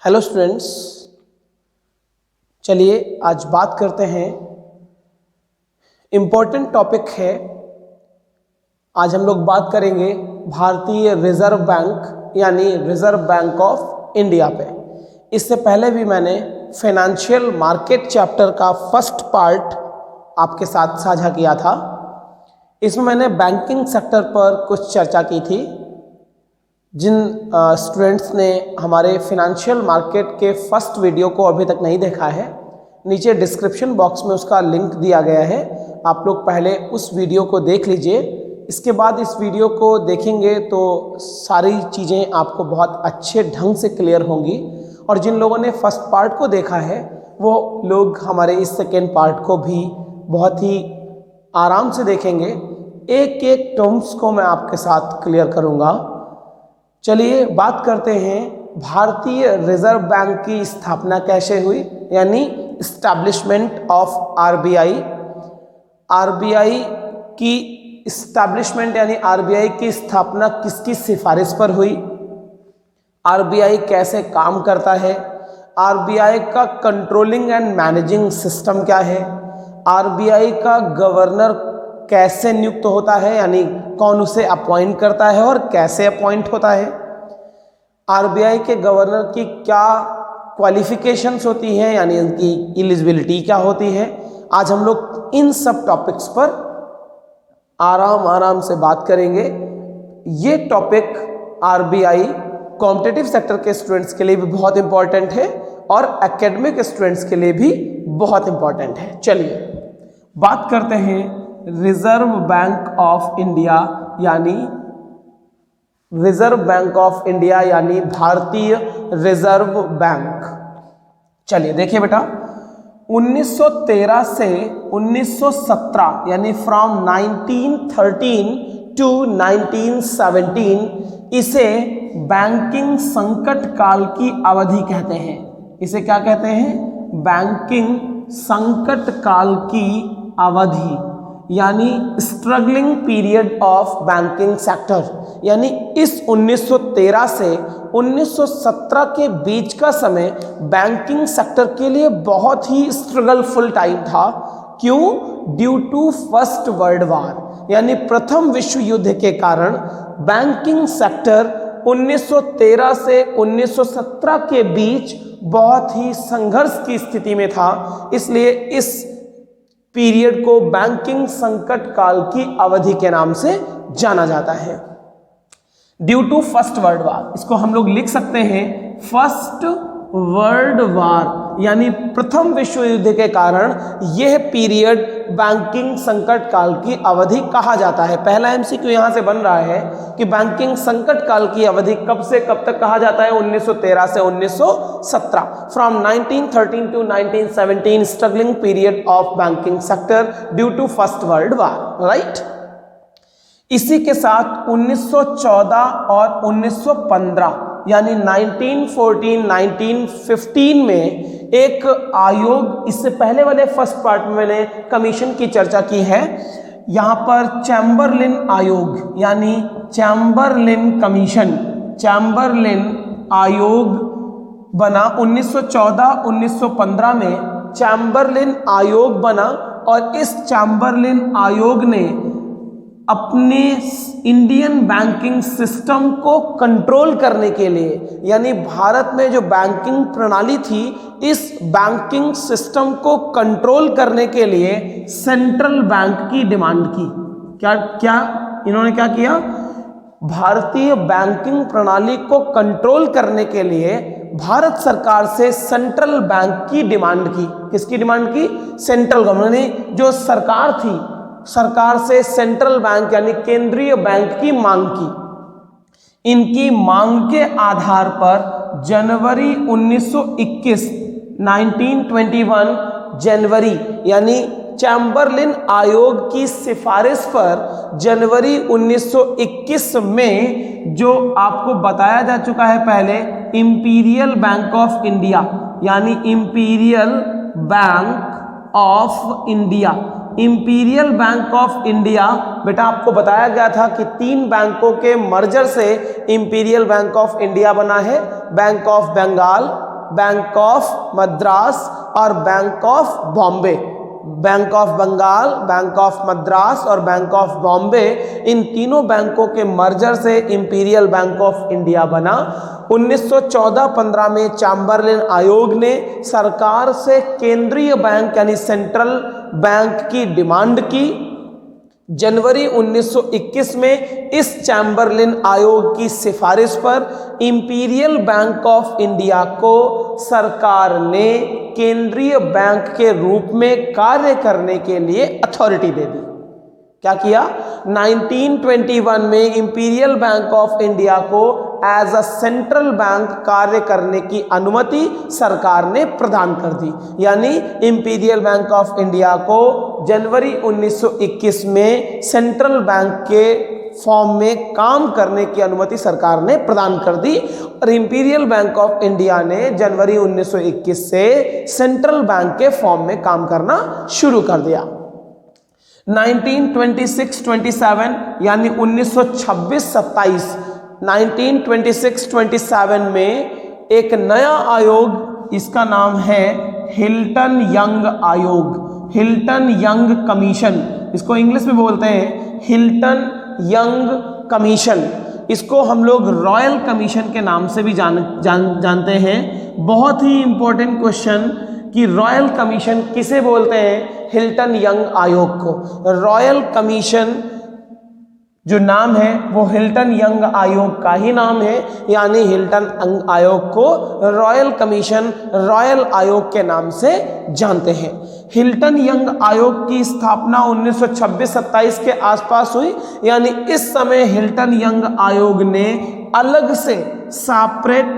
Hello students, चलिए आज बात करते हैं। इम्पोर्टेंट टॉपिक है। आज हम लोग बात करेंगे भारतीय रिजर्व बैंक यानी रिजर्व बैंक ऑफ इंडिया पे। इससे पहले भी मैंने फाइनेंशियल मार्केट चैप्टर का फर्स्ट पार्ट आपके साथ साझा किया था। इसमें मैंने बैंकिंग सेक्टर पर कुछ चर्चा की थी। जिन स्टूडेंट्स ने हमारे फिनेंशियल मार्केट के फर्स्ट वीडियो को अभी तक नहीं देखा है, नीचे डिस्क्रिप्शन बॉक्स में उसका लिंक दिया गया है। आप लोग पहले उस वीडियो को देख लीजिए। इसके बाद इस वीडियो को देखेंगे तो सारी चीज़ें आपको बहुत अच्छे ढंग से क्लियर होंगी। और जिन लोगों ने फर्स्ट पार्ट को देखा है वो लोग हमारे इस सेकेंड पार्ट को भी बहुत ही आराम से देखेंगे। एक एक टर्म्स को मैं आपके साथ क्लियर करूँगा। चलिए बात करते हैं भारतीय रिजर्व बैंक की स्थापना कैसे हुई, यानी इस्टेब्लिशमेंट ऑफ आरबीआई। आरबीआई की इस्टेब्लिशमेंट यानी आरबीआई की स्थापना किसकी सिफारिश पर हुई, आरबीआई कैसे काम करता है, आरबीआई का कंट्रोलिंग एंड मैनेजिंग सिस्टम क्या है, आरबीआई का गवर्नर कैसे नियुक्त होता है यानी कौन उसे अपॉइंट करता है और कैसे अपॉइंट होता है, आरबीआई के गवर्नर की क्या क्वालिफिकेशंस होती हैं यानी उनकी एलिजिबिलिटी क्या होती है। आज हम लोग इन सब टॉपिक्स पर आराम से बात करेंगे। ये टॉपिक आरबीआई कॉम्पिटिटिव सेक्टर के स्टूडेंट्स के लिए भी बहुत इंपॉर्टेंट है और एकेडमिक स्टूडेंट्स के लिए भी बहुत इंपॉर्टेंट है। चलिए बात करते हैं रिजर्व बैंक ऑफ इंडिया यानी रिजर्व बैंक ऑफ इंडिया यानी भारतीय रिजर्व बैंक। चलिए देखिए बेटा, 1913 से 1917 यानी फ्रॉम 1913 टू 1917 इसे बैंकिंग संकट काल की अवधि कहते हैं। इसे क्या कहते हैं? बैंकिंग संकट काल की अवधि यानी struggling period of banking sector. यानी इस 1913 से 1917 के बीच का समय बैंकिंग सेक्टर के लिए बहुत ही स्ट्रगलफुल टाइम था। क्यों? Due to first world war यानी प्रथम विश्व युद्ध के कारण बैंकिंग सेक्टर 1913 से 1917 के बीच बहुत ही संघर्ष की स्थिति में था। इसलिए इस पीरियड को बैंकिंग संकट काल की अवधि के नाम से जाना जाता है। Due to first world war, इसको हम लोग लिख सकते हैं फर्स्ट वर्ल्ड वार यानी प्रथम विश्व युद्ध के कारण यह पीरियड बैंकिंग संकट काल की अवधि कहा जाता है। पहला एमसीक्यू यहां से बन रहा है कि बैंकिंग संकट काल की अवधि कब से कब तक कहा जाता है? 1913 से 1917। From 1913 to 1917 struggling period of banking sector due to first world war, right. इसी के साथ 1914 और 1915 यानी 1914, 1915 में एक आयोग, इससे पहले वाले फर्स्ट पार्ट में मैंने कमीशन की चर्चा की है। यहाँ पर चैम्बरलिन आयोग यानी चैम्बरलिन कमीशन, चैम्बरलिन आयोग बना 1914, 1915 में चैम्बरलिन आयोग बना। और इस चैम्बरलिन आयोग ने अपने इंडियन बैंकिंग सिस्टम को कंट्रोल करने के लिए यानी भारत में जो बैंकिंग प्रणाली थी, इस बैंकिंग सिस्टम को कंट्रोल करने के लिए सेंट्रल बैंक की डिमांड की। क्या इन्होंने क्या किया? भारतीय बैंकिंग प्रणाली को कंट्रोल करने के लिए भारत सरकार से सेंट्रल बैंक की डिमांड की। किसकी डिमांड की? सेंट्रल गवर्नमेंट ने, जो सरकार थी, सरकार से सेंट्रल बैंक यानी केंद्रीय बैंक की मांग की। इनकी मांग के आधार पर जनवरी 1921 1921 जनवरी यानी चैम्बरलिन आयोग की सिफारिश पर जनवरी 1921 में, जो आपको बताया जा चुका है पहले, इंपीरियल बैंक ऑफ इंडिया यानी imperial bank of India, imperial bank of India. बेटा आपको बताया गया था कि 3 बैंकों के मर्जर से इंपीरियल बैंक ऑफ इंडिया बना है। Bank of Bengal, bank of Madras और bank of Bombay. Bank of Bengal, bank of Madras और बैंक ऑफ बॉम्बे, इन तीनों बैंकों के मर्जर से इंपीरियल बैंक ऑफ इंडिया बना। 1914-15 में चैम्बरलिन आयोग ने सरकार से केंद्रीय बैंक यानी सेंट्रल बैंक की डिमांड की। जनवरी 1921 में इस चैम्बरलिन आयोग की सिफारिश पर इंपीरियल बैंक ऑफ इंडिया को सरकार ने केंद्रीय बैंक के रूप में कार्य करने के लिए अथॉरिटी दे दी। क्या किया? 1921 में इंपीरियल बैंक ऑफ इंडिया को एज अ सेंट्रल बैंक कार्य करने की अनुमति सरकार ने प्रदान कर दी। यानी इंपीरियल बैंक ऑफ इंडिया को जनवरी 1921 में सेंट्रल बैंक के फॉर्म में काम करने की अनुमति सरकार ने प्रदान कर दी और इंपीरियल बैंक ऑफ इंडिया ने जनवरी 1921 से सेंट्रल बैंक के फॉर्म में काम करना शुरू कर दिया। 1926-27 यानी 1926-27 1926-27 में एक नया आयोग, इसका नाम है हिल्टन यंग आयोग, हिल्टन यंग कमीशन, इसको इंग्लिश में बोलते हैं हिल्टन यंग कमीशन। इसको हम लोग रॉयल कमीशन के नाम से भी जानते हैं। बहुत ही इंपॉर्टेंट क्वेश्चन कि रॉयल कमीशन किसे बोलते हैं? हिल्टन यंग आयोग को। रॉयल कमीशन जो नाम है वो हिल्टन यंग आयोग का ही नाम है, यानी हिल्टन यंग आयोग को रॉयल कमीशन, रॉयल आयोग के नाम से जानते हैं। हिल्टन यंग आयोग की स्थापना 1926-27 के आसपास हुई, यानी इस समय हिल्टन यंग आयोग ने अलग से सेपरेट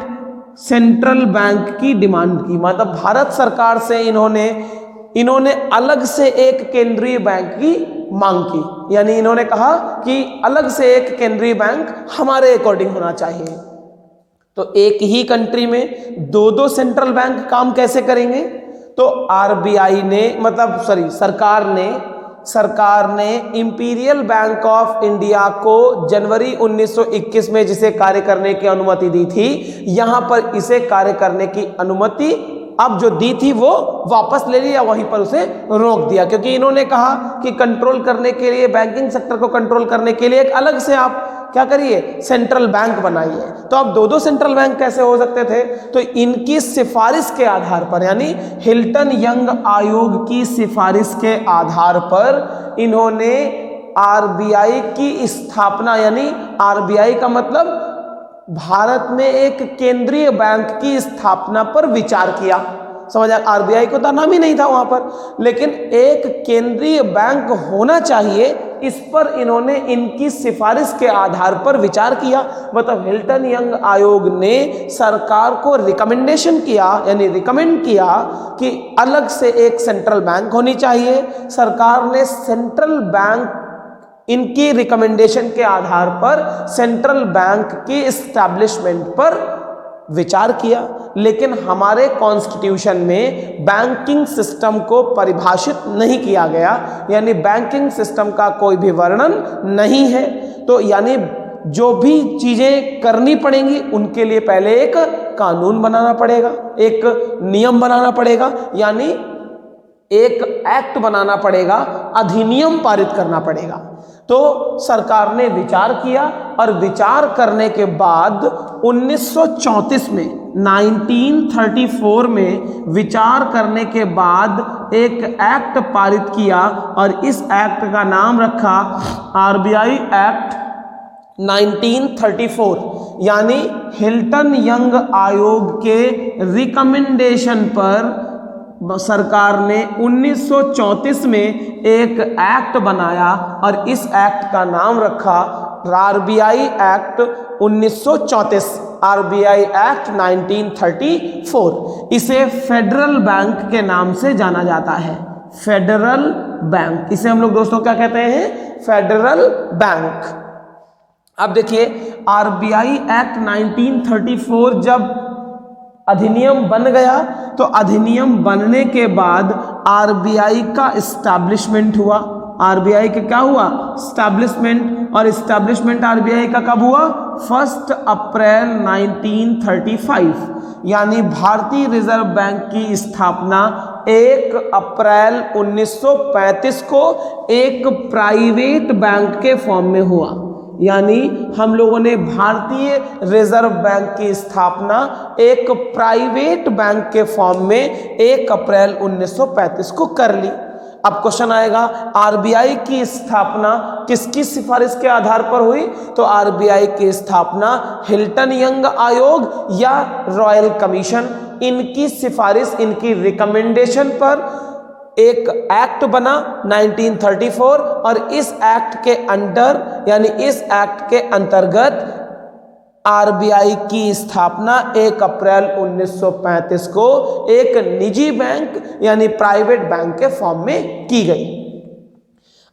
सेंट्रल बैंक की डिमांड की। मतलब भारत सरकार से इन्होंने अलग से एक केंद्रीय बैंक की मांग की, यानी इन्होंने कहा कि अलग से एक केंद्रीय बैंक हमारे अकॉर्डिंग होना चाहिए। तो एक ही कंट्री में दो दो सेंट्रल बैंक काम कैसे करेंगे? तो आरबीआई ने सरकार ने इंपीरियल बैंक ऑफ इंडिया को जनवरी 1921 में जिसे कार्य करने की अनुमति दी थी, यहां पर इसे कार्य करने की अनुमति अब जो दी थी वो वापस ले लिया, वहीं पर उसे रोक दिया, क्योंकि इन्होंने कहा कि कंट्रोल करने के लिए, बैंकिंग सेक्टर को कंट्रोल करने के लिए एक अलग से आप क्या करिए, सेंट्रल बैंक बनाइए। तो अब दो दो सेंट्रल बैंक कैसे हो सकते थे? तो इनकी सिफारिश के आधार पर, यानी हिल्टन यंग आयोग की सिफारिश के आधार पर इन्होंने आरबीआई की स्थापना, यानी आरबीआई का मतलब भारत में एक केंद्रीय बैंक की स्थापना पर विचार किया। समझ आया? आरबीआई को तो नाम ही नहीं था वहां पर, लेकिन एक केंद्रीय बैंक होना चाहिए, इस पर इन्होंने इनकी सिफारिश के आधार पर विचार किया। मतलब हिल्टन यंग आयोग ने सरकार को रिकमेंडेशन किया, यानी रिकमेंड किया कि अलग से एक सेंट्रल बैंक होनी चाहिए। सरकार ने सेंट्रल बैंक, इनकी रिकमेंडेशन के आधार पर सेंट्रल बैंक की एस्टैब्लिशमेंट पर विचार किया। लेकिन हमारे कॉन्स्टिट्यूशन में बैंकिंग सिस्टम को परिभाषित नहीं किया गया, यानी बैंकिंग सिस्टम का कोई भी वर्णन नहीं है। तो यानी जो भी चीजें करनी पड़ेंगी उनके लिए पहले एक कानून बनाना पड़ेगा, एक नियम बनाना पड़ेगा, यानी एक एक्ट बनाना पड़ेगा, अधिनियम पारित करना पड़ेगा। तो सरकार ने विचार किया और विचार करने के बाद 1934 में 1934 में विचार करने के बाद एक एक्ट पारित किया और इस एक्ट का नाम रखा आरबीआई एक्ट 1934। यानी हिल्टन यंग आयोग के रिकमेंडेशन पर सरकार ने 1934 में एक एक्ट बनाया और इस एक्ट का नाम रखा आरबीआई एक्ट 1934, आरबीआई एक्ट 1934। इसे फेडरल बैंक के नाम से जाना जाता है, फेडरल बैंक। इसे हम लोग दोस्तों क्या कहते हैं? Federal bank. अब देखिए, आरबीआई एक्ट 1934 जब अधिनियम बन गया तो अधिनियम बनने के बाद आरबीआई का एस्टैब्लिशमेंट हुआ। आरबीआई के क्या हुआ, स्टैब्लिशमेंट। और स्टैब्लिशमेंट आरबीआई का कब हुआ, 1 अप्रैल 1935, यानी भारतीय रिजर्व बैंक की स्थापना 1 अप्रैल 1935 को एक प्राइवेट बैंक के फॉर्म में हुआ। यानी हम लोगों ने भारतीय रिजर्व बैंक की स्थापना एक प्राइवेट बैंक के फॉर्म में 1 अप्रैल 1935 को कर ली। अब क्वेश्चन आएगा, आरबीआई की स्थापना किसकी सिफारिश के आधार पर हुई? तो आरबीआई की स्थापना हिल्टन यंग आयोग या रॉयल कमीशन, इनकी सिफारिश, इनकी रिकमेंडेशन पर एक एक्ट बना 1934, और इस एक्ट के अंडर, यानी इस एक्ट के अंतर्गत आरबीआई की स्थापना 1 अप्रैल 1935 को एक निजी बैंक यानी प्राइवेट बैंक के फॉर्म में की गई।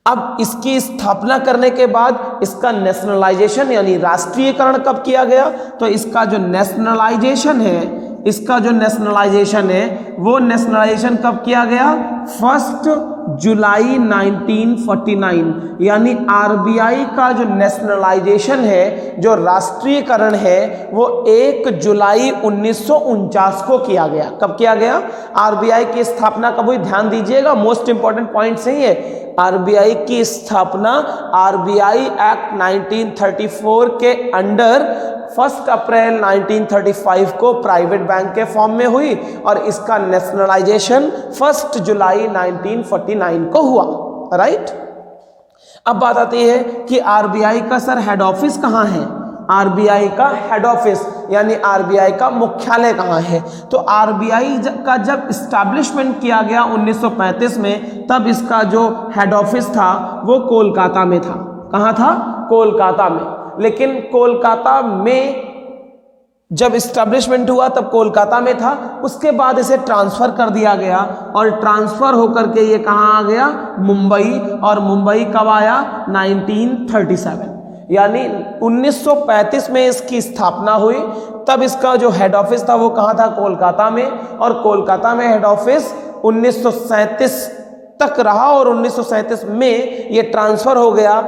अब इसकी स्थापना करने के बाद इसका नेशनलाइजेशन यानी राष्ट्रीयकरण कब किया गया? तो इसका जो नेशनलाइजेशन है वो नेशनलाइजेशन कब किया गया? 1 जुलाई 1949, यानी आरबीआई का जो नेशनलाइजेशन है, जो राष्ट्रीयकरण है, वो 1 जुलाई 1949 को किया गया। कब किया गया? आरबीआई की स्थापना कब हुई? ध्यान दीजिएगा, मोस्ट इंपॉर्टेंट पॉइंट सही है। आरबीआई की स्थापना आरबीआई एक्ट 1934 के अंडर 1 अप्रैल 1935 को प्राइवेट बैंक के फॉर्म में हुई, और इसका नेशनलाइजेशन 1 जुलाई 1949 को हुआ। राइट। अब बात आती है कि आरबीआई का सर हेड ऑफिस कहाँ है? आरबीआई का हेड ऑफिस यानी आरबीआई का मुख्यालय कहाँ है? तो आरबीआई का जब इस्टेब्लिशमेंट किया गया 1935 में, तब इसका जो हेड ऑफिस था वो कोलकाता में था। कहाँ था? कोलकाता में। लेकिन कोलकाता में जब इस्टेब्लिशमेंट हुआ तब कोलकाता में था, उसके बाद इसे ट्रांसफर कर दिया गया, और ट्रांसफर होकर के ये कहाँ आ गया? मुंबई। और मुंबई कब आया? 1937, यानी 1935 में इसकी स्थापना हुई। तब इसका जो हेड ऑफिस था वो कहाँ था? कोलकाता में। और कोलकाता में हेड ऑफिस 1937 तक रहा, और 1937 में ये ट्रांसफर हो गया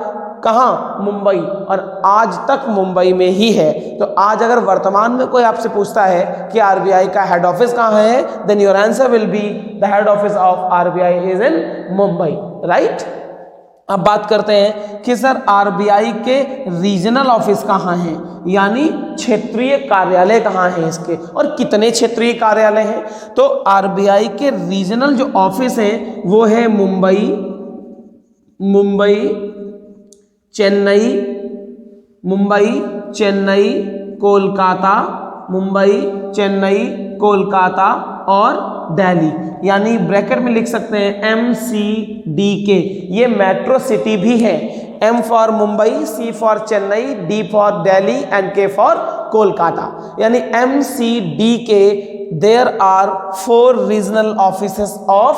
कहाँ? मुंबई। और आज तक मुंबई में ही है। तो आज अगर वर्तमान में कोई आपसे पूछता है कि आरबीआई का हेड ऑफिस कहाँ है, then your answer will be the head office of RBI is in Mumbai. Right. अब बात करते हैं कि सर आरबीआई के रीजनल ऑफिस कहाँ हैं, यानी क्षेत्रीय कार्यालय कहाँ हैं इसके, और कितने क्षेत्रीय कार्यालय हैं? तो आरबीआई के रीजनल जो ऑफिस हैं वो है मुंबई, चेन्नई, कोलकाता, कोलकाता और दिल्ली, यानी ब्रैकेट में लिख सकते हैं MCDK। ये मेट्रो सिटी भी है। M for Mumbai, C for Chennai, D for Delhi and K for Kolkata, यानी MCDK। There are 4 regional offices of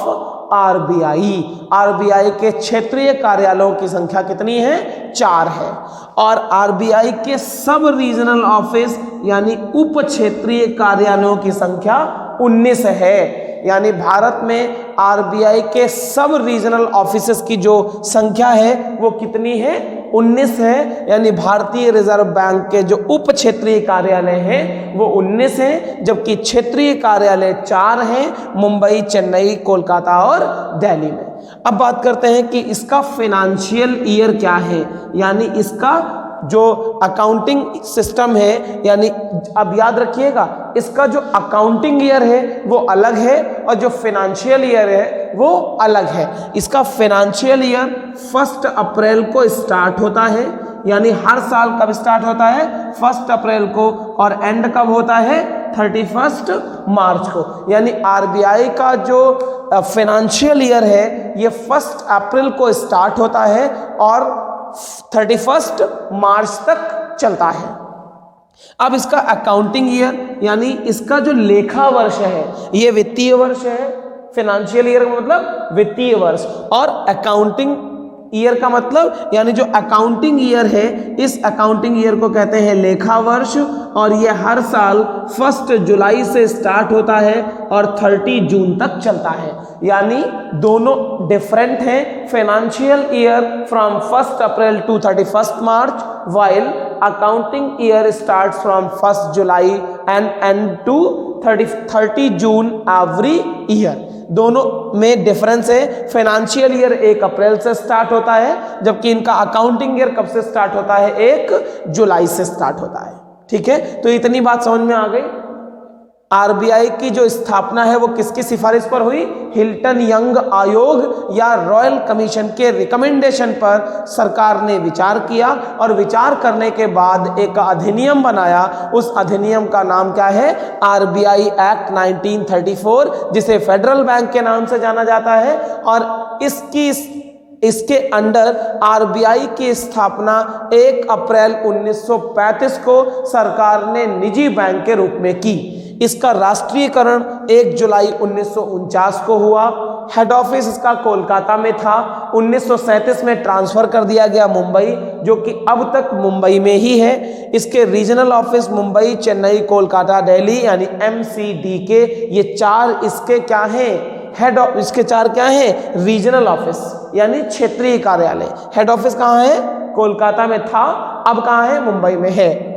RBI के क्षेत्रीय कार्यालयों की संख्या कितनी है? 4 है। और आरबीआई के सब रीजनल ऑफिस यानी उप क्षेत्रीय कार्यालयों की संख्या 19 है। यानी भारत में आरबीआई के सब रीजनल ऑफिसेस की जो संख्या है वो कितनी है? 19 है। यानी भारतीय रिजर्व बैंक के जो उप क्षेत्रीय कार्यालय हैं वो 19 हैं, जबकि क्षेत्रीय कार्यालय 4 हैं, मुंबई, चेन्नई, कोलकाता और दिल्ली में। अब बात करते हैं कि इसका फाइनेंशियल ईयर क्या है, यानी इसका जो अकाउंटिंग सिस्टम है, यानी अब याद रखिएगा इसका जो अकाउंटिंग ईयर है वो अलग है और जो फाइनेंशियल ईयर है वो अलग है। इसका फाइनेंशियल ईयर 1 अप्रैल को स्टार्ट होता है, यानी हर साल कब स्टार्ट होता है? 1 अप्रैल को, और एंड कब होता है? 31 मार्च को। यानी आरबीआई का जो फाइनेंशियल ईयर है ये 1 अप्रैल को स्टार्ट होता है और 31 मार्च तक चलता है। अब इसका अकाउंटिंग ईयर यानी इसका जो लेखा वर्ष है ये वित्तीय वर्ष है। फाइनेंशियल ईयर का मतलब वित्तीय वर्ष, और अकाउंटिंग ईयर का मतलब यानी जो अकाउंटिंग ईयर है, इस अकाउंटिंग ईयर को कहते हैं लेखा वर्ष, और ये हर साल 1 जुलाई से स्टार्ट होता है और 30 जून तक चलता है। यानी दोनों डिफरेंट हैं। Financial year from 1 April to 31 March, while accounting year starts from 1 July and end to 30 June every year। दोनों में डिफरेंस है। फाइनेंशियल ईयर 1 अप्रैल से स्टार्ट होता है, जबकि इनका अकाउंटिंग ईयर कब से स्टार्ट होता है? 1 जुलाई से स्टार्ट होता है। ठीक है, तो इतनी बात समझ में आ गई। आरबीआई की जो स्थापना है वो किसकी सिफारिश पर हुई? हिल्टन यंग आयोग या रॉयल कमीशन के रिकमेंडेशन पर सरकार ने विचार किया और विचार करने के बाद एक अधिनियम बनाया। उस अधिनियम का नाम क्या है? आरबीआई एक्ट 1934, जिसे फेडरल बैंक के नाम से जाना जाता है। और इसके अंडर आरबीआई की स्थापना 1 अप्रैल 1935 को सरकार ने निजी बैंक के रूप में की। इसका राष्ट्रीयकरण 1 जुलाई 1949 को हुआ। हेड ऑफिस इसका कोलकाता में था। 1937 में ट्रांसफर कर दिया गया मुंबई, जो कि अब तक मुंबई में ही है। इसके रीजनल ऑफिस मुंबई, चेन्नई, कोलकाता, दिल्ली यानी MCDK, ये 4 इसके क्या हैं? Head office. इसके 4 क्या हैं? रीजनल ऑफिस यानी क्षेत्रीय कार्यालय। हेड ऑफिस कहाँ है? कोलकाता में था, अब कहाँ है? मुंबई में है।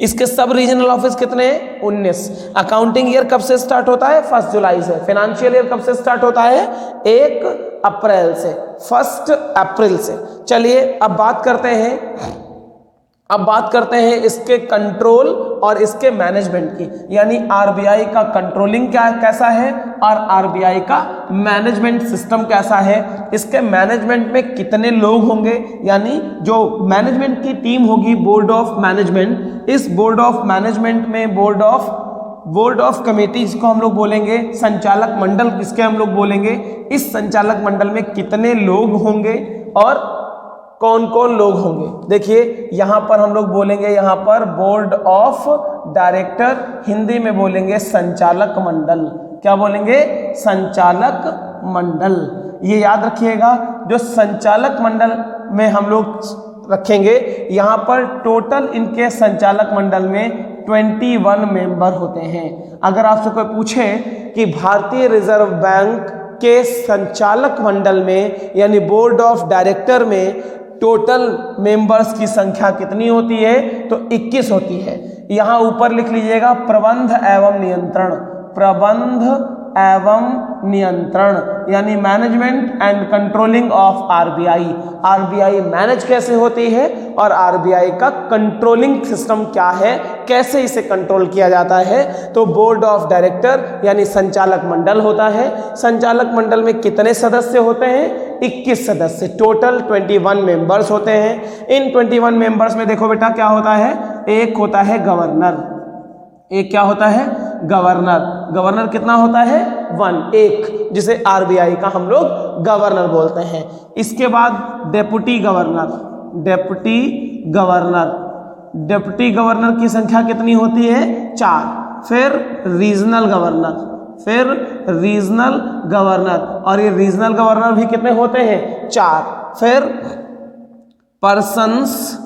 इसके सब रीजनल ऑफिस कितने हैं? 19। अकाउंटिंग ईयर कब से स्टार्ट होता है? 1 जुलाई से। फाइनेंशियल ईयर कब से स्टार्ट होता है? 1 अप्रैल से, 1 अप्रैल से। चलिए अब बात करते हैं इसके कंट्रोल और इसके मैनेजमेंट की। यानी आरबीआई का कंट्रोलिंग कैसा है और आरबीआई का मैनेजमेंट सिस्टम कैसा है। इसके मैनेजमेंट में कितने लोग होंगे, यानी जो मैनेजमेंट की टीम होगी, बोर्ड ऑफ मैनेजमेंट। इस बोर्ड ऑफ मैनेजमेंट में बोर्ड ऑफ कमेटी जिसको हम लोग बोलेंगे, संचालक मंडल किसके हम लोग बोलेंगे। इस संचालक मंडल में कितने लोग होंगे और कौन कौन लोग होंगे? देखिए यहां पर हम लोग बोलेंगे, यहां पर बोर्ड ऑफ डायरेक्टर, हिंदी में बोलेंगे संचालक मंडल। क्या बोलेंगे? संचालक मंडल। ये याद रखिएगा, जो संचालक मंडल में हम लोग रखेंगे, यहां पर टोटल इनके संचालक मंडल में 21 मेंबर होते हैं। अगर आपसे कोई पूछे कि भारतीय रिजर्व बैंक के संचालक मंडल में यानी बोर्ड ऑफ डायरेक्टर में टोटल मेंबर्स की संख्या कितनी होती है, तो 21 होती है। यहां ऊपर लिख लीजिएगा प्रबंध एवं नियंत्रण। प्रबंध एवं नियंत्रण यानी management and controlling of RBI. RBI manage कैसे होती है और आरबीआई का कंट्रोलिंग सिस्टम क्या है, कैसे इसे कंट्रोल किया जाता है। तो बोर्ड ऑफ डायरेक्टर यानी संचालक मंडल होता है। संचालक मंडल में कितने सदस्य होते हैं? 21 सदस्य। टोटल 21 मेंबर्स होते हैं। इन 21 मेंबर्स में देखो बेटा क्या होता है? एक होता है गवर्नर। एक क्या होता है? गवर्नर। गवर्नर कितना होता है? 1, जिसे आरबीआई का हम लोग गवर्नर बोलते हैं। इसके बाद deputy governor. Deputy governor. Deputy governor की संख्या कितनी होती है? 4। फिर रीजनल गवर्नर। फिर रीजनल गवर्नर, और ये रीजनल गवर्नर भी कितने होते हैं? 4। फिर पर्सन्स।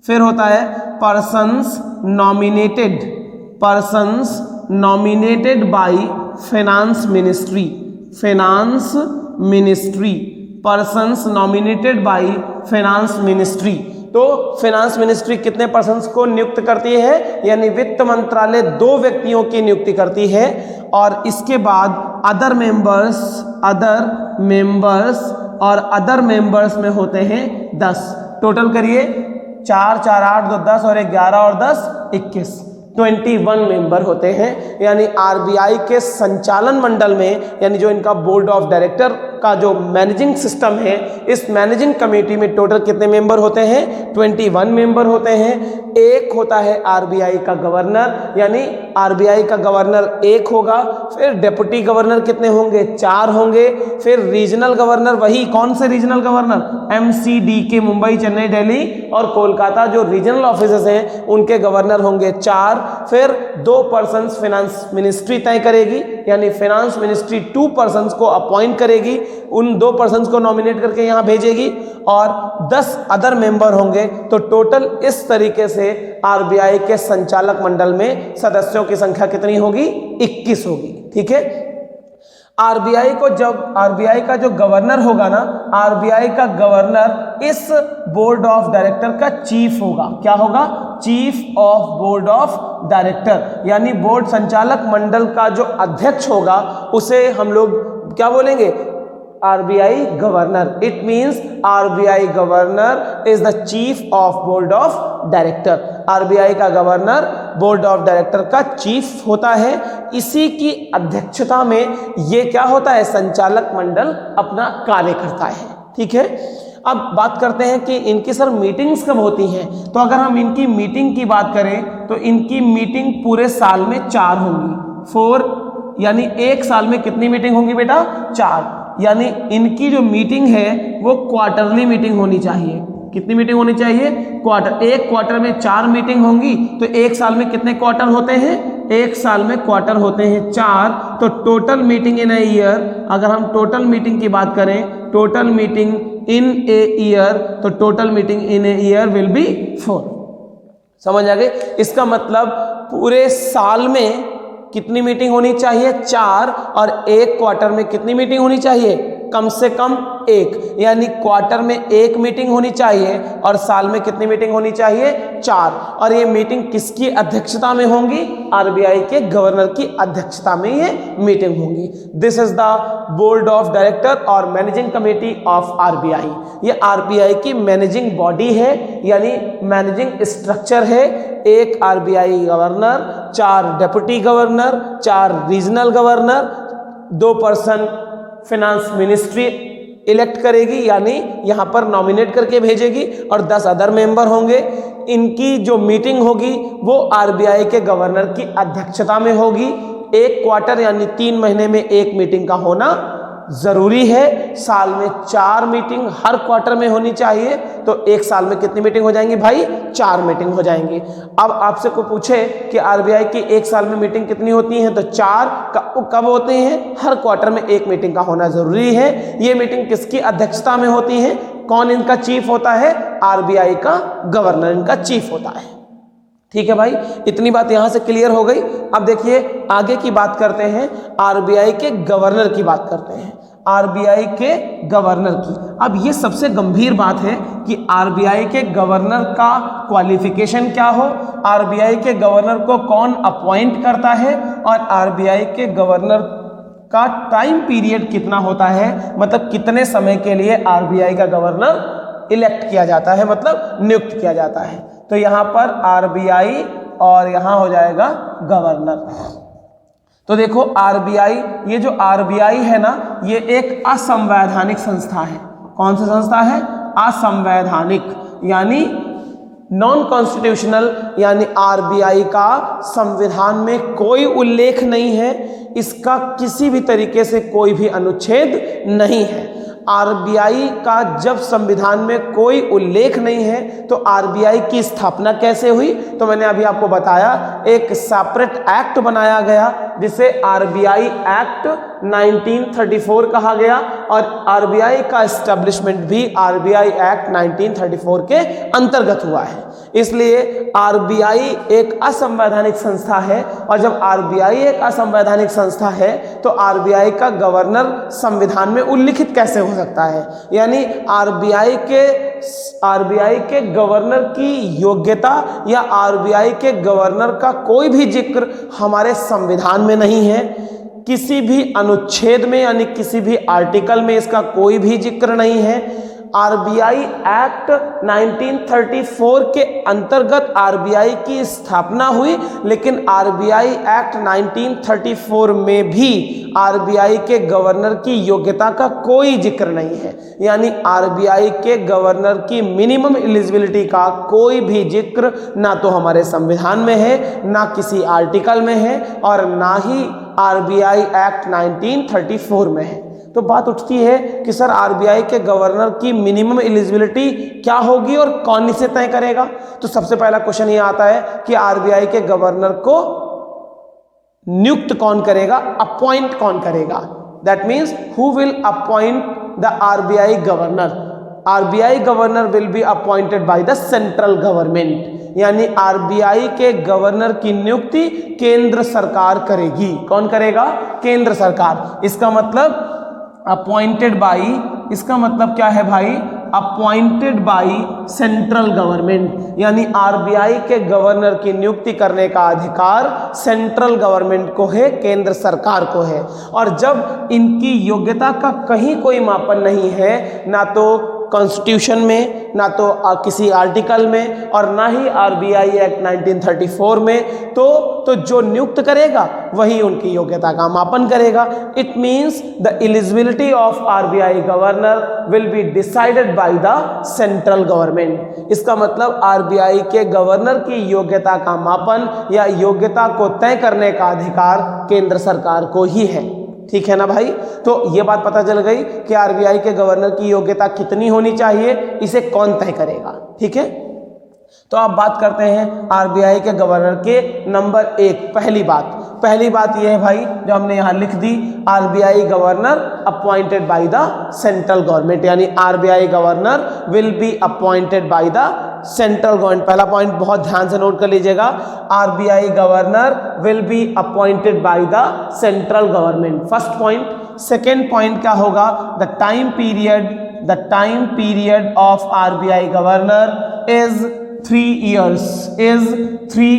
फिर होता है persons nominated. Persons nominated by finance ministry. Finance ministry. Persons nominated by finance ministry. तो फाइनेंस मिनिस्ट्री कितने पर्सन्स को नियुक्त करती है? यानी वित्त मंत्रालय 2 व्यक्तियों की नियुक्ति करती है। और इसके बाद अदर मेंबर्स और अदर मेंबर्स में होते हैं 10। टोटल करिए 4, 4, 8, 2, 10 और 11 और 10, 21। 21 मेंबर होते हैं। यानी आरबीआई के संचालन मंडल में, यानी जो इनका बोर्ड ऑफ डायरेक्टर का जो मैनेजिंग सिस्टम है, इस मैनेजिंग कमेटी में टोटल कितने मेंबर होते हैं? 21 मेंबर होते हैं। एक होता है आरबीआई का गवर्नर, यानी आरबीआई का गवर्नर 1 होगा। फिर डेप्यूटी गवर्नर कितने होंगे? 4 होंगे। फिर रीजनल गवर्नर, वही कौन से regional governor? MCDK Mumbai, Chennai, Delhi और कोलकाता जो रीजनल ऑफिसेस हैं उनके गवर्नर होंगे 4। फिर 2 पर्सन्स फाइनेंस मिनिस्ट्री तय करेगी, यानी फाइनेंस मिनिस्ट्री 2 पर्सन्स को अपॉइंट करेगी, उन 2 पर्सन्स को नॉमिनेट करके यहाँ भेजेगी और 10 अदर मेंबर होंगे। तो टोटल इस तरीके से आरबीआई के संचालक मंडल में सदस्यों की संख्या कितनी होगी? 21 होगी। ठीक है। आरबीआई का जो गवर्नर होगा ना, आरबीआई का गवर्नर इस बोर्ड ऑफ डायरेक्टर का चीफ होगा। क्या होगा? Chief of board of director, यानी बोर्ड संचालक मंडल का जो अध्यक्ष होगा उसे हम लोग क्या बोलेंगे? RBI governor. It means RBI governor is the chief of board of director. RBI का गवर्नर बोर्ड ऑफ डायरेक्टर का चीफ होता है। इसी की अध्यक्षता में ये क्या होता है? संचालक मंडल अपना कार्य करता है। ठीक है। अब बात करते हैं कि इनकी सर मीटिंग्स कब होती हैं। तो अगर हम इनकी मीटिंग की बात करें तो इनकी मीटिंग पूरे साल में 4 होंगी। 4 यानी एक साल में कितनी मीटिंग होंगी बेटा? 4। यानी इनकी जो मीटिंग है वो क्वार्टरली मीटिंग होनी चाहिए। कितनी मीटिंग होनी चाहिए? एक क्वार्टर में 4 मीटिंग होंगी। तो एक साल में कितने क्वार्टर होते हैं? एक साल में क्वार्टर होते हैं 4। तो total meeting in a year, अगर हम टोटल मीटिंग की बात करें, total meeting in a year, तो total meeting in a year will be 4। समझ आ गई? इसका मतलब पूरे साल में कितनी मीटिंग होनी चाहिए? 4। और एक क्वार्टर में कितनी मीटिंग होनी चाहिए? कम से कम 1। यानी क्वार्टर में 1 मीटिंग होनी चाहिए और साल में कितनी मीटिंग होनी चाहिए? 4। और ये मीटिंग किसकी अध्यक्षता में होंगी? आरबीआई के गवर्नर की अध्यक्षता में ये मीटिंग होंगी। This is the board of director और मैनेजिंग कमेटी ऑफ आरबीआई। ये आरबीआई की मैनेजिंग बॉडी है, यानी मैनेजिंग स्ट्रक्चर है। एक RBI governor, 4 deputy governor, 4 regional governor, 2 person finance ministry elect करेगी, यानी यहां पर नॉमिनेट करके भेजेगी, और 10 अदर मेंबर होंगे। इनकी जो मीटिंग होगी वो आरबीआई के गवर्नर की अध्यक्षता में होगी। एक क्वार्टर यानी 3 महीने में 1 मीटिंग का होना जरूरी है। साल में 4 मीटिंग हर क्वार्टर में होनी चाहिए। तो एक साल में कितनी मीटिंग हो जाएंगी भाई? 4 मीटिंग हो जाएंगी। अब आपसे को पूछे कि आरबीआई की एक साल में मीटिंग कितनी होती है, तो 4 कब होते हैं? हर क्वार्टर में 1 मीटिंग का होना जरूरी है। ये मीटिंग किसकी अध्यक्षता में होती है? कौन इनका चीफ होता है? आरबीआई का गवर्नर इनका चीफ होता है। ठीक है भाई, इतनी बात यहां से क्लियर हो गई। अब देखिए आगे की बात करते हैं, आरबीआई के गवर्नर की बात करते हैं। आरबीआई के गवर्नर की, अब ये सबसे गंभीर बात है कि आरबीआई के गवर्नर का क्वालिफिकेशन क्या हो, आरबीआई के गवर्नर को कौन अपॉइंट करता है, और आरबीआई के गवर्नर का टाइम पीरियड कितना होता है, मतलब कितने समय के लिए आरबीआई का गवर्नर इलेक्ट किया जाता है, मतलब नियुक्त किया जाता है। तो यहां पर आरबीआई और यहां हो जाएगा गवर्नर। तो देखो आरबीआई, ये जो आरबीआई है ना, ये एक असंवैधानिक संस्था है। कौन सी संस्था है? असंवैधानिक, यानी नॉन कॉन्स्टिट्यूशनल, यानी आरबीआई का संविधान में कोई उल्लेख नहीं है, इसका किसी भी तरीके से कोई भी अनुच्छेद नहीं है। आरबीआई का जब संविधान में कोई उल्लेख नहीं है तो आरबीआई की स्थापना कैसे हुई? तो मैंने अभी आपको बताया, एक सेपरेट एक्ट बनाया गया जिसे आरबीआई एक्ट 1934 कहा गया, और आरबीआई का एस्टेब्लिशमेंट भी आरबीआई एक्ट 1934 के अंतर्गत हुआ है। इसलिए आरबीआई एक असंवैधानिक संस्था है, और जब आरबीआई एक असंवैधानिक संस्था है तो आरबीआई का गवर्नर संविधान में उल्लिखित कैसे हो सकता है? यानी आरबीआई के गवर्नर की योग्यता या आरबीआई के गवर्नर का कोई भी जिक्र हमारे संविधान में नहीं है। किसी भी अनुच्छेद में यानी किसी भी आर्टिकल में इसका कोई भी जिक्र नहीं है। आरबीआई एक्ट 1934 के अंतर्गत आरबीआई की स्थापना हुई, लेकिन आरबीआई एक्ट 1934 में भी आरबीआई के गवर्नर की योग्यता का कोई जिक्र नहीं है। यानी आरबीआई के गवर्नर की मिनिमम एलिजिबिलिटी का कोई भी जिक्र ना तो हमारे संविधान में है, ना किसी आर्टिकल में है, और ना ही आरबीआई एक्ट 1934 में है। तो बात उठती है कि सर आरबीआई के गवर्नर की मिनिमम एलिजिबिलिटी क्या होगी और कौन इसे तय करेगा। तो सबसे पहला क्वेश्चन ये आता है कि आरबीआई के गवर्नर को नियुक्त कौन करेगा, अपॉइंट कौन करेगा। That means who will appoint the RBI governor. RBI governor will be appointed by the central government, यानी आरबीआई के गवर्नर की नियुक्ति केंद्र सरकार करेगी। कौन करेगा? केंद्र सरकार। इसका मतलब अपॉइंटेड बाई, इसका मतलब क्या है भाई? अपॉइंटेड बाई सेंट्रल गवर्नमेंट, यानी आरबीआई के गवर्नर की नियुक्ति करने का अधिकार सेंट्रल गवर्नमेंट को है, केंद्र सरकार को है। और जब इनकी योग्यता का कहीं कोई मापन नहीं है, ना तो कॉन्स्टिट्यूशन में, ना तो किसी आर्टिकल में, और ना ही आरबीआई एक्ट 1934 में, तो जो नियुक्त करेगा वही उनकी योग्यता का मापन करेगा। It means the eligibility of RBI governor will be decided by the central government. इसका मतलब आरबीआई के गवर्नर की योग्यता का मापन या योग्यता को तय करने का अधिकार केंद्र सरकार को ही है। ठीक है ना भाई? तो ये बात पता चल गई कि आरबीआई के गवर्नर की योग्यता कितनी होनी चाहिए, इसे कौन तय करेगा। ठीक है, तो अब बात करते हैं आरबीआई के गवर्नर के नंबर 1। पहली बात यह है भाई, जो हमने यहां लिख दी, RBI governor appointed by the central government, यानी RBI governor will be appointed by the central government. पहला पॉइंट बहुत ध्यान से नोट कर लीजिएगा, RBI governor will be appointed by the central government, first point. Second point क्या होगा? The time period of RBI governor is 3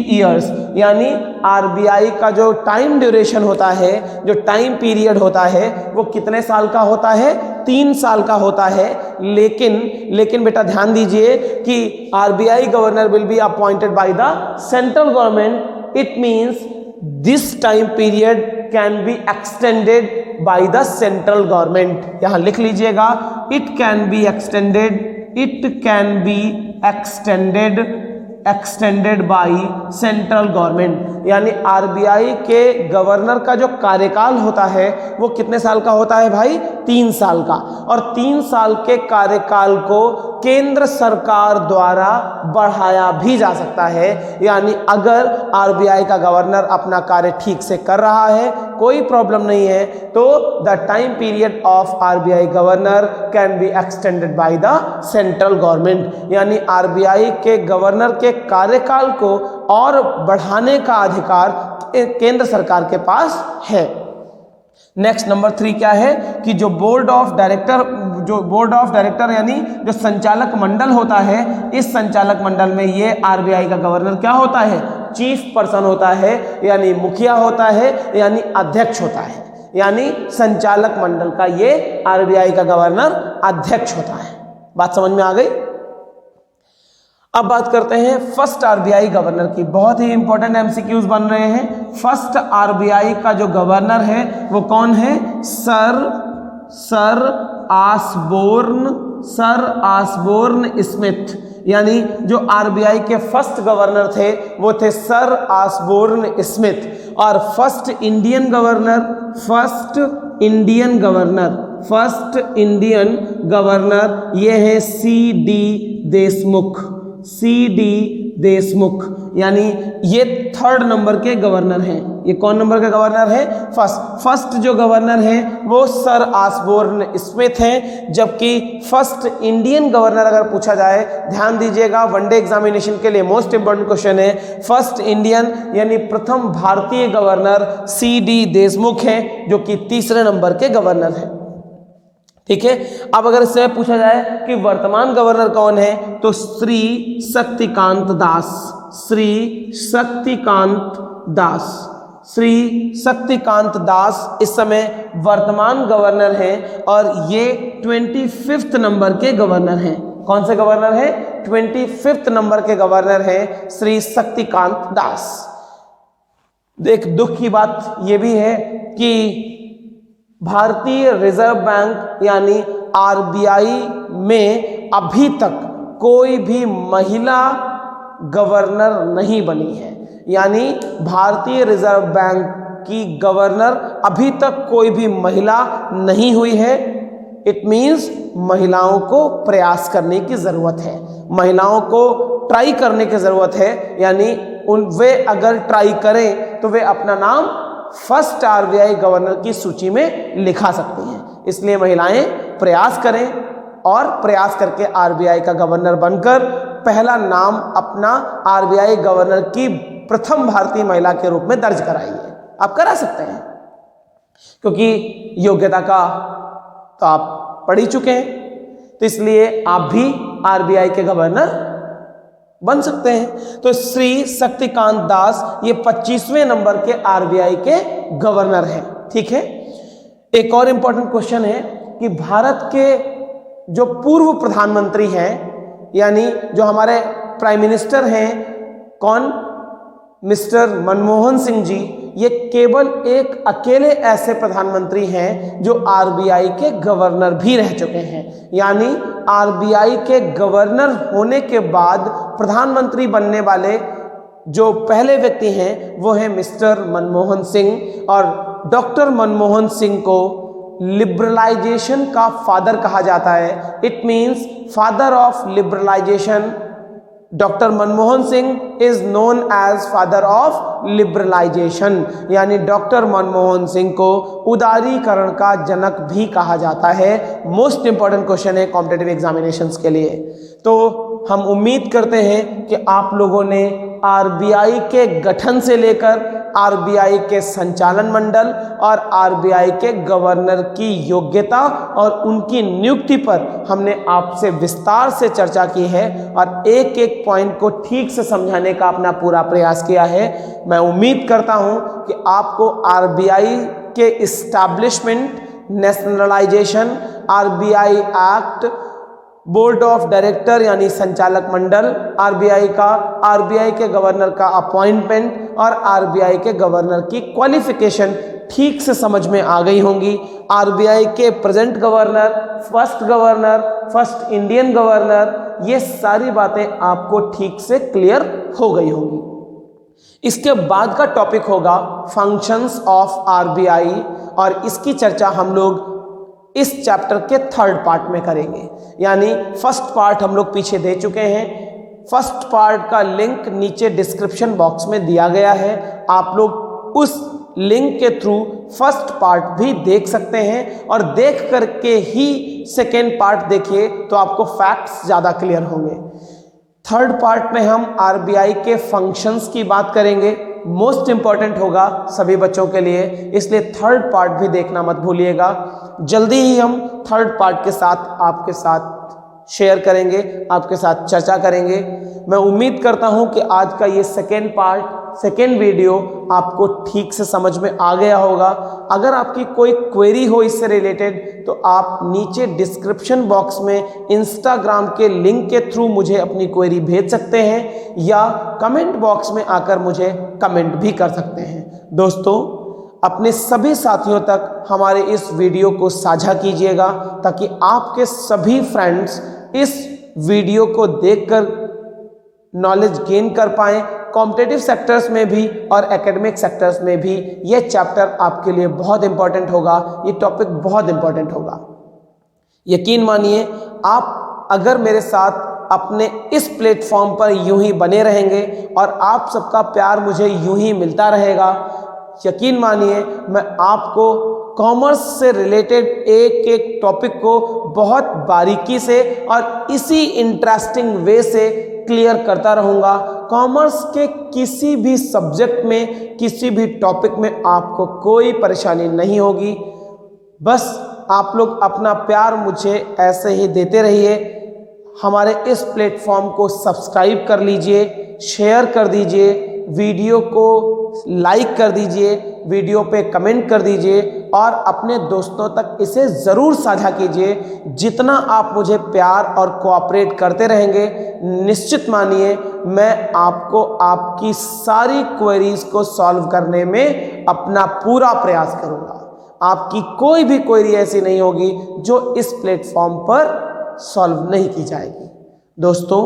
years, यानी RBI का जो टाइम ड्यूरेशन होता है, जो टाइम पीरियड होता है, वो कितने साल का होता है? 3 साल का होता है। लेकिन बेटा ध्यान दीजिए कि RBI governor will be appointed by the central government. It means this time period can be extended by the central government. यहां लिख लीजिएगा, it can be extended by central government, यानी आरबीआई के गवर्नर का जो कार्यकाल होता है वो कितने साल का होता है भाई? 3 साल का। और 3 साल के कार्यकाल को केंद्र सरकार द्वारा बढ़ाया भी जा सकता है, यानी अगर आरबीआई का गवर्नर अपना कार्य ठीक से कर रहा है, कोई प्रॉब्लम नहीं है, तो the time period of RBI governor can be extended by the central government, यानी आरबीआई के गवर्नर के कार्यकाल को और बढ़ाने का अधिकार केंद्र सरकार के पास है। नेक्स्ट नंबर 3 क्या है कि जो बोर्ड ऑफ डायरेक्टर यानी जो संचालक मंडल होता है, इस संचालक मंडल में ये आरबीआई का गवर्नर क्या होता है? चीफ पर्सन होता है, यानी मुखिया होता है, यानी अध्यक्ष होता है, यानी संचालक मंडल का ये आरबीआई का गवर्नर अध्यक्ष होता है। बात समझ में आ गई? अब बात करते हैं फर्स्ट आरबीआई गवर्नर की। बहुत ही इंपॉर्टेंट एमसीक्यूज बन रहे हैं। फर्स्ट आरबीआई का जो गवर्नर है वो कौन है? सर आसबोर्न स्मिथ, यानी जो आरबीआई के फर्स्ट गवर्नर थे वो थे सर आसबोर्न स्मिथ। और फर्स्ट इंडियन गवर्नर ये है सी.डी. देशमुख, यानी ये 3rd नंबर के गवर्नर हैं। ये कौन नंबर के गवर्नर है? फर्स्ट जो गवर्नर है वो सर आसबोर्न स्मिथ हैं, जबकि फर्स्ट इंडियन गवर्नर अगर पूछा जाए, ध्यान दीजिएगा, वनडे एग्जामिनेशन के लिए मोस्ट इंपोर्टेंट क्वेश्चन है, फर्स्ट इंडियन यानी प्रथम भारतीय गवर्नर C.D. देशमुख हैं, जो कि 3रे नंबर के गवर्नर हैं। ठीक है, अब अगर इससे पूछा जाए कि वर्तमान गवर्नर कौन है, तो श्री शक्तिकांत दास इस समय वर्तमान गवर्नर हैं, और ये 25th नंबर के गवर्नर हैं। कौन से गवर्नर हैं? 25th नंबर के गवर्नर हैं श्री शक्तिकांत दास। एक दुख की बात यह भी है कि भारतीय रिजर्व बैंक यानी आरबीआई में अभी तक कोई भी महिला गवर्नर नहीं बनी है, यानी भारतीय रिजर्व बैंक की गवर्नर अभी तक कोई भी महिला नहीं हुई है। इट मीन्स महिलाओं को प्रयास करने की ज़रूरत है, महिलाओं को ट्राई करने की ज़रूरत है, यानी वे अगर ट्राई करें तो वे अपना नाम फर्स्ट आरबीआई गवर्नर की सूची में लिखा सकती हैं। इसलिए महिलाएं प्रयास करें और प्रयास करके आरबीआई का गवर्नर बनकर पहला नाम अपना आरबीआई गवर्नर की प्रथम भारतीय महिला के रूप में दर्ज कराइए। आप करा सकते हैं, क्योंकि योग्यता का तो आप पढ़ ही चुके हैं, तो इसलिए आप भी आरबीआई के गवर्नर बन सकते हैं। तो श्री शक्तिकांत दास ये 25वें नंबर के आरबीआई के गवर्नर हैं। ठीक है, एक और इंपॉर्टेंट क्वेश्चन है कि भारत के जो पूर्व प्रधानमंत्री हैं, यानी जो हमारे प्राइम मिनिस्टर हैं, कौन, मिस्टर मनमोहन सिंह जी, ये केवल एक अकेले ऐसे प्रधानमंत्री हैं जो आरबीआई के गवर्नर भी रह चुके हैं। यानी आरबीआई के गवर्नर होने के बाद प्रधानमंत्री बनने वाले जो पहले व्यक्ति हैं वो है मिस्टर मनमोहन सिंह। और डॉक्टर मनमोहन सिंह को लिबरलाइजेशन का फादर कहा जाता है। It means father of liberalisation. Doctor Manmohan Singh is known as father of liberalisation, यानी डॉक्टर मनमोहन सिंह को उदारीकरण का जनक भी कहा जाता है। मोस्ट इंपॉर्टेंट क्वेश्चन है कॉम्पिटिटिव एग्जामिनेशंस के लिए। तो हम उम्मीद करते हैं कि आप लोगों ने आरबीआई के गठन से लेकर आरबीआई के संचालन मंडल और आरबीआई के गवर्नर की योग्यता और उनकी नियुक्ति पर हमने आपसे विस्तार से चर्चा की है और एक एक पॉइंट को ठीक से समझाने का अपना पूरा प्रयास किया है। मैं उम्मीद करता हूं कि आपको आरबीआई के establishment, nationalisation, RBI act, board of director यानी संचालक मंडल आरबीआई का, आरबीआई के गवर्नर का अपॉइंटमेंट और आरबीआई के गवर्नर की क्वालिफिकेशन ठीक से समझ में आ गई होंगी। आरबीआई के present governor, first Indian governor, ये सारी बातें आपको ठीक से क्लियर हो गई होंगी। इसके बाद का टॉपिक होगा फंक्शंस ऑफ आरबीआई और इसकी चर्चा हम लोग इस चैप्टर के थर्ड पार्ट में करेंगे। यानी फर्स्ट पार्ट हम लोग पीछे दे चुके हैं। फर्स्ट पार्ट का लिंक नीचे डिस्क्रिप्शन बॉक्स में दिया गया है, आप लोग उस लिंक के थ्रू फर्स्ट पार्ट भी देख सकते हैं और देख करके ही सेकेंड पार्ट देखिए तो आपको फैक्ट्स ज़्यादा क्लियर होंगे। थर्ड पार्ट में हम आरबीआई के फंक्शंस की बात करेंगे, मोस्ट इंपॉर्टेंट होगा सभी बच्चों के लिए, इसलिए थर्ड पार्ट भी देखना मत भूलिएगा। जल्दी ही हम थर्ड पार्ट के साथ आपके साथ शेयर करेंगे, आपके साथ चर्चा करेंगे। मैं उम्मीद करता हूं कि आज का ये सेकेंड वीडियो आपको ठीक से समझ में आ गया होगा। अगर आपकी कोई क्वेरी हो इससे रिलेटेड तो आप नीचे डिस्क्रिप्शन बॉक्स में इंस्टाग्राम के लिंक के थ्रू मुझे अपनी क्वेरी भेज सकते हैं या कमेंट बॉक्स में आकर मुझे कमेंट भी कर सकते हैं। दोस्तों, अपने सभी साथियों तक हमारे इस वीडियो को साझा कीजिएगा ताकि आपके सभी फ्रेंड्स इस वीडियो को देखकर नॉलेज गेन कर पाएं। कॉम्पिटिटिव सेक्टर्स में भी और एकेडमिक सेक्टर्स में भी ये चैप्टर आपके लिए बहुत इंपॉर्टेंट होगा, ये टॉपिक बहुत इंपॉर्टेंट होगा। यकीन मानिए, आप अगर मेरे साथ अपने इस प्लेटफॉर्म पर यूं ही बने रहेंगे और आप सबका प्यार मुझे यूं ही मिलता रहेगा, यकीन मानिए मैं आपको कॉमर्स से रिलेटेड एक एक टॉपिक को बहुत बारीकी से और इसी इंटरेस्टिंग वे से क्लियर करता रहूँगा। कॉमर्स के किसी भी सब्जेक्ट में, किसी भी टॉपिक में आपको कोई परेशानी नहीं होगी। बस आप लोग अपना प्यार मुझे ऐसे ही देते रहिए। हमारे इस प्लेटफॉर्म को सब्सक्राइब कर लीजिए, शेयर कर दीजिए, वीडियो को लाइक कर दीजिए, वीडियो पे कमेंट कर दीजिए और अपने दोस्तों तक इसे ज़रूर साझा कीजिए। जितना आप मुझे प्यार और कोऑपरेट करते रहेंगे, निश्चित मानिए मैं आपको आपकी सारी क्वेरीज को सॉल्व करने में अपना पूरा प्रयास करूँगा। आपकी कोई भी क्वेरी ऐसी नहीं होगी जो इस प्लेटफॉर्म पर सॉल्व नहीं की जाएगी। दोस्तों,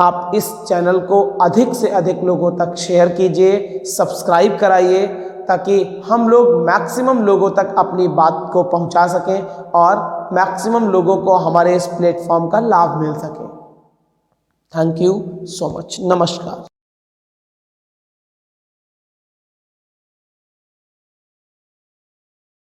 आप इस चैनल को अधिक से अधिक लोगों तक शेयर कीजिए, सब्सक्राइब कराइए, ताकि हम लोग मैक्सिमम लोगों तक अपनी बात को पहुंचा सकें और मैक्सिमम लोगों को हमारे इस प्लेटफॉर्म का लाभ मिल सके। Thank you so much. नमस्कार।